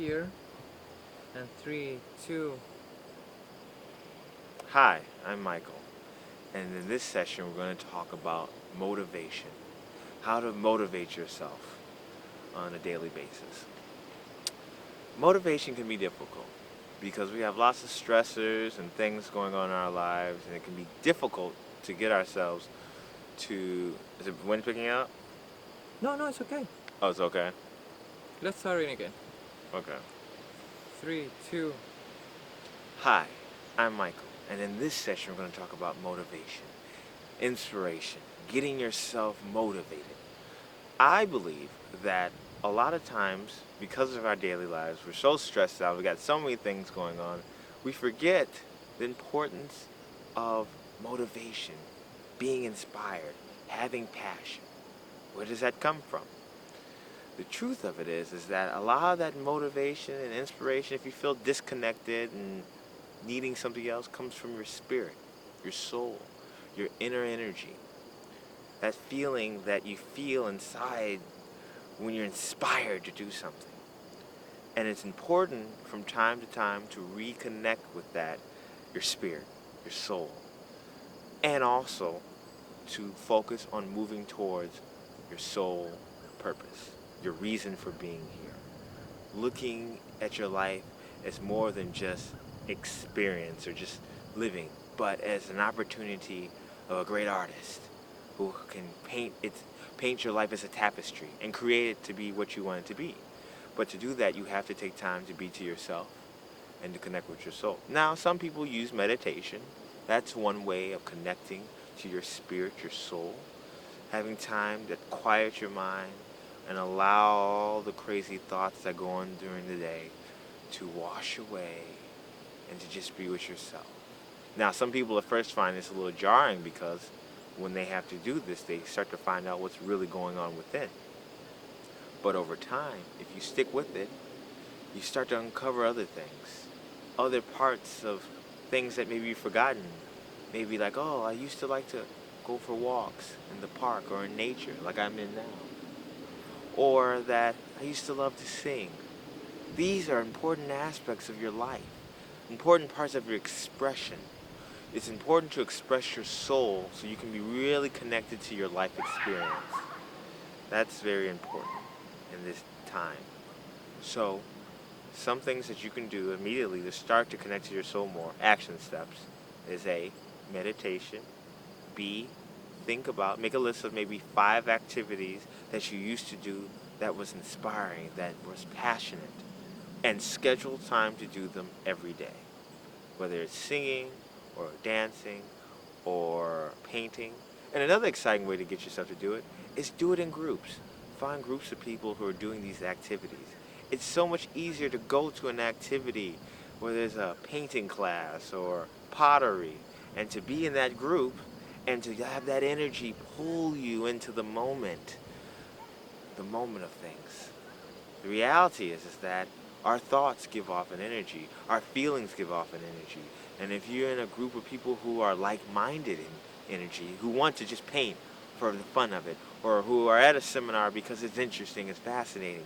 here. And three, two. Hi, I'm Michael, and in this session we're going to talk about motivation. How to motivate yourself on a daily basis. Motivation can be difficult because we have lots of stressors and things going on in our lives, and it can be difficult to get ourselves to. Is it wind picking up? No, it's okay. Oh, it's okay. Let's start it again. Okay. Three, two. Hi, I'm Michael, and in this session we're going to talk about motivation, inspiration, getting yourself motivated. I believe that a lot of times, because of our daily lives, we're so stressed out, we got so many things going on, we forget the importance of motivation, being inspired, having passion. Where does that come from? The truth of it is that a lot of that motivation and inspiration, if you feel disconnected and needing something else, comes from your spirit, your soul, your inner energy. That feeling that you feel inside when you're inspired to do something. And it's important from time to time to reconnect with that, your spirit, your soul, and also to focus on moving towards your soul purpose, your reason for being here. Looking at your life as more than just experience or just living, but as an opportunity of a great artist who can paint your life as a tapestry and create it to be what you want it to be. But to do that, you have to take time to be to yourself and to connect with your soul. Now, some people use meditation. That's one way of connecting to your spirit, your soul. Having time that quiets your mind and allow all the crazy thoughts that go on during the day to wash away and to just be with yourself. Now, some people at first find this a little jarring because when they have to do this, they start to find out what's really going on within. But over time, if you stick with it, you start to uncover other things, other parts of things that maybe you've forgotten. Maybe like, oh, I used to like to go for walks in the park or in nature like I'm in now. Or that I used to love to sing. These are important aspects of your life, important parts of your expression. It's important to express your soul so you can be really connected to your life experience. That's very important in this time. So, some things that you can do immediately to start to connect to your soul more, action steps, is A, meditation. B, make a list of maybe 5 activities that you used to do that was inspiring, that was passionate, and schedule time to do them every day. Whether it's singing or dancing or painting. And another exciting way to get yourself to do it is do it in groups. Find groups of people who are doing these activities. It's so much easier to go to an activity where there's a painting class or pottery and to be in that group and to have that energy pull you into the moment of things. The reality is that our thoughts give off an energy, our feelings give off an energy. And if you're in a group of people who are like-minded in energy, who want to just paint for the fun of it, or who are at a seminar because it's interesting, it's fascinating,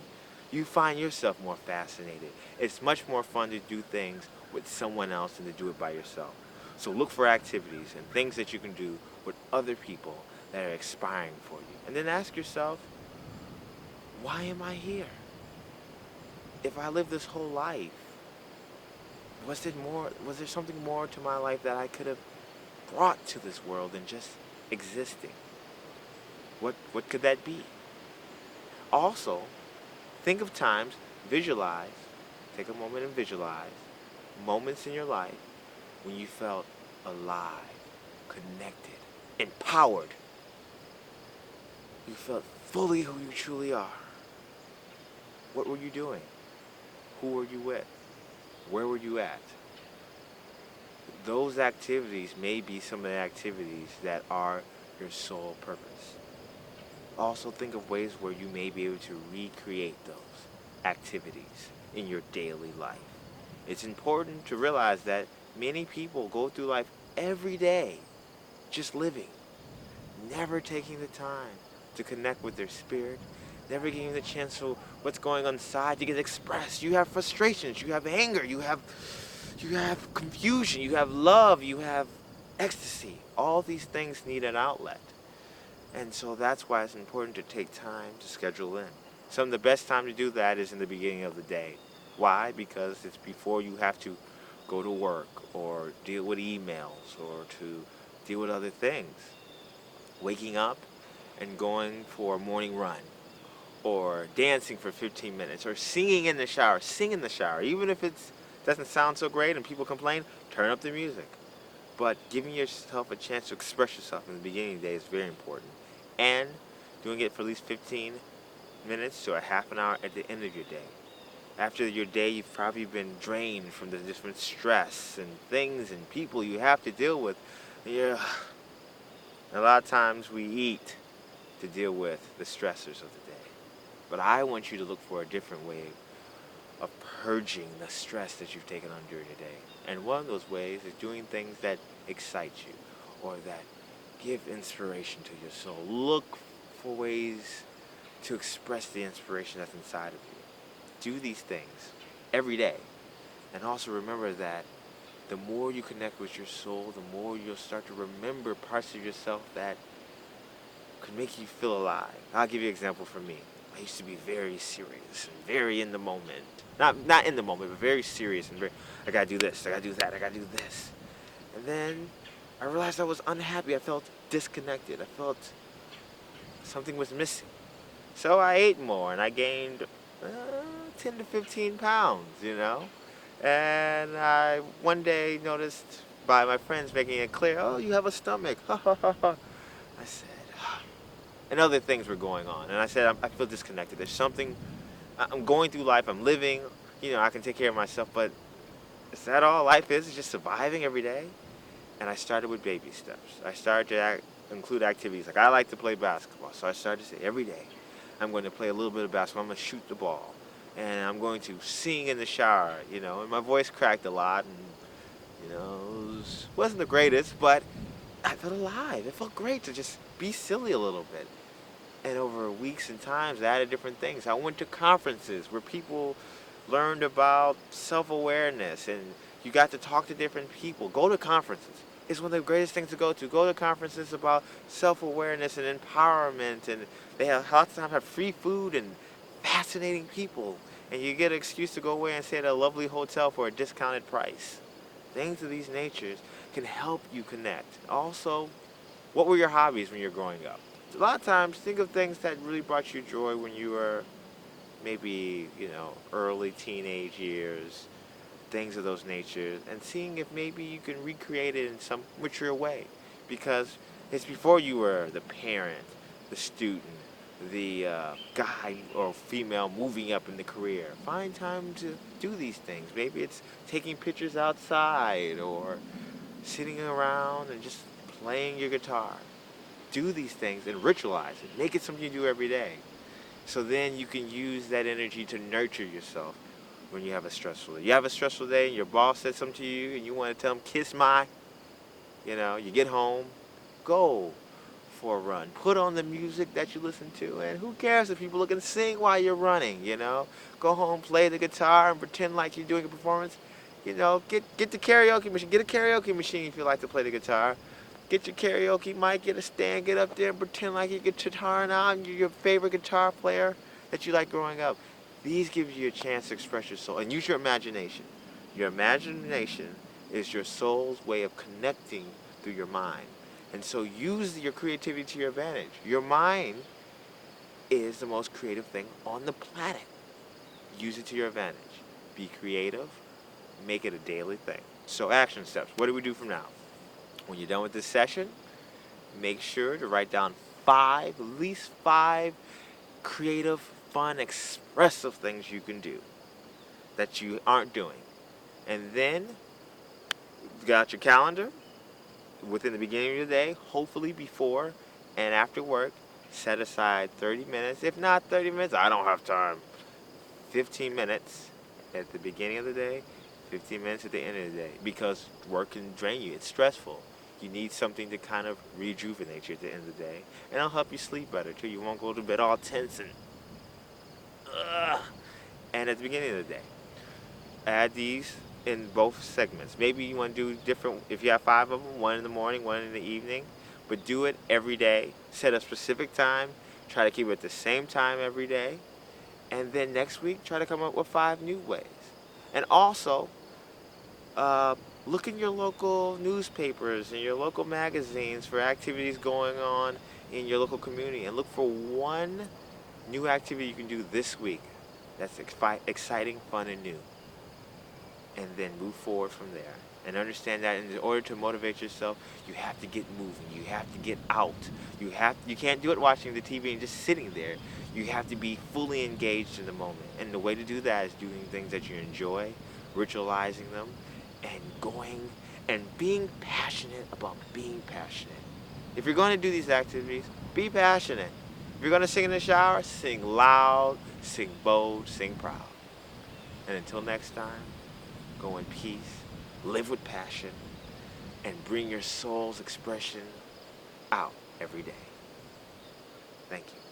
you find yourself more fascinated. It's much more fun to do things with someone else than to do it by yourself. So look for activities and things that you can do with other people that are inspiring for you. And then ask yourself, why am I here? If I lived this whole life, was there something more to my life that I could have brought to this world than just existing? What could that be? Also, think of times, visualize, take a moment and visualize moments in your life when you felt alive, connected, empowered. You felt fully who you truly are. What were you doing? Who were you with? Where were you at? Those activities may be some of the activities that are your sole purpose. Also think of ways where you may be able to recreate those activities in your daily life. It's important to realize that many people go through life every day just living, never taking the time to connect with their spirit, never getting the chance to what's going on inside, you get expressed. You have frustrations, you have anger, you have confusion, you have love, you have ecstasy. All these things need an outlet. And so that's why it's important to take time to schedule in. Some of the best time to do that is in the beginning of the day. Why? Because it's before you have to go to work or deal with emails or to deal with other things. Waking up and going for a morning run or dancing for 15 minutes or singing in the shower. Sing in the shower. Even if it doesn't sound so great and people complain, turn up the music. But giving yourself a chance to express yourself in the beginning of the day is very important. And doing it for at least 15 minutes to a half an hour at the end of your day. After your day, you've probably been drained from the different stress and things and people you have to deal with. Yeah, a lot of times we eat to deal with the stressors of the day. But I want you to look for a different way of purging the stress that you've taken on during the day. And one of those ways is doing things that excite you or that give inspiration to your soul. Look for ways to express the inspiration that's inside of you. Do these things every day. And also remember that the more you connect with your soul, the more you'll start to remember parts of yourself that could make you feel alive. I'll give you an example from me. I used to be very serious and very in the moment. Not in the moment, but very serious and very, I gotta do this, I gotta do that, I gotta do this. And then I realized I was unhappy. I felt disconnected. I felt something was missing. So I ate more and I gained 10 to 15 pounds, And I one day noticed by my friends making it clear, oh, you have a stomach. I said, and other things were going on. And I said, I feel disconnected. There's something, I'm going through life, I'm living, I can take care of myself, but is that all life is? It's just surviving every day? And I started with baby steps. I started to include activities. Like I like to play basketball. So I started to say every day, I'm going to play a little bit of basketball. I'm going to shoot the ball. And I'm going to sing in the shower, And my voice cracked a lot. And, it wasn't the greatest, but I felt alive. It felt great to just be silly a little bit. And over weeks and times, I added different things. I went to conferences where people learned about self-awareness and you got to talk to different people. Go to conferences. It's one of the greatest things to go to. Go to conferences about self-awareness and empowerment, and they have lots of times have free food and fascinating people, and you get an excuse to go away and stay at a lovely hotel for a discounted price. Things of these natures can help you connect. Also, what were your hobbies when you were growing up? A lot of times, think of things that really brought you joy when you were maybe, early teenage years, things of those natures, and seeing if maybe you can recreate it in some mature way. Because it's before you were the parent, the student, the guy or female moving up in the career. Find time to do these things. Maybe it's taking pictures outside or sitting around and just playing your guitar. Do these things and ritualize it. Make it something you do every day. So then you can use that energy to nurture yourself when you have a stressful day. You have a stressful day and your boss says something to you and you want to tell him, kiss my, you get home, go for a run. Put on the music that you listen to, and who cares if people look and sing while you're running, Go home, play the guitar and pretend like you're doing a performance. Get the karaoke machine. Get a karaoke machine if you like to play the guitar. Get your karaoke mic, get a stand, get up there and pretend like you're guitaring out and you're your favorite guitar player that you like growing up. These give you a chance to express your soul and use your imagination. Your imagination is your soul's way of connecting through your mind. And so use your creativity to your advantage. Your mind is the most creative thing on the planet. Use it to your advantage. Be creative. Make it a daily thing. So action steps. What do we do from now? When you're done with this session, make sure to write down at least five creative, fun, expressive things you can do that you aren't doing. And then, you got your calendar, within the beginning of your day, hopefully before and after work, set aside 30 minutes. If not 30 minutes, I don't have time. 15 minutes at the beginning of the day, 15 minutes at the end of the day. Because work can drain you. It's stressful. You need something to kind of rejuvenate you at the end of the day. And it'll help you sleep better, too. You won't go to bed all tense and ugh. And at the beginning of the day, add these in both segments. Maybe you want to do different, if you have 5 of them, one in the morning, one in the evening, but do it every day. Set a specific time. Try to keep it at the same time every day. And then next week, try to come up with 5 new ways. And also, uh, look in your local newspapers and your local magazines for activities going on in your local community, and look for one new activity you can do this week that's exciting, fun, and new, and then move forward from there. And understand that in order to motivate yourself, you have to get moving. You have to get out. You can't do it watching the TV and just sitting there. You have to be fully engaged in the moment. And the way to do that is doing things that you enjoy, ritualizing them, and going and being passionate about being passionate. If you're going to do these activities, be passionate. If you're going to sing in the shower, sing loud, sing bold, sing proud. And until next time, go in peace, live with passion, and bring your soul's expression out every day. Thank you.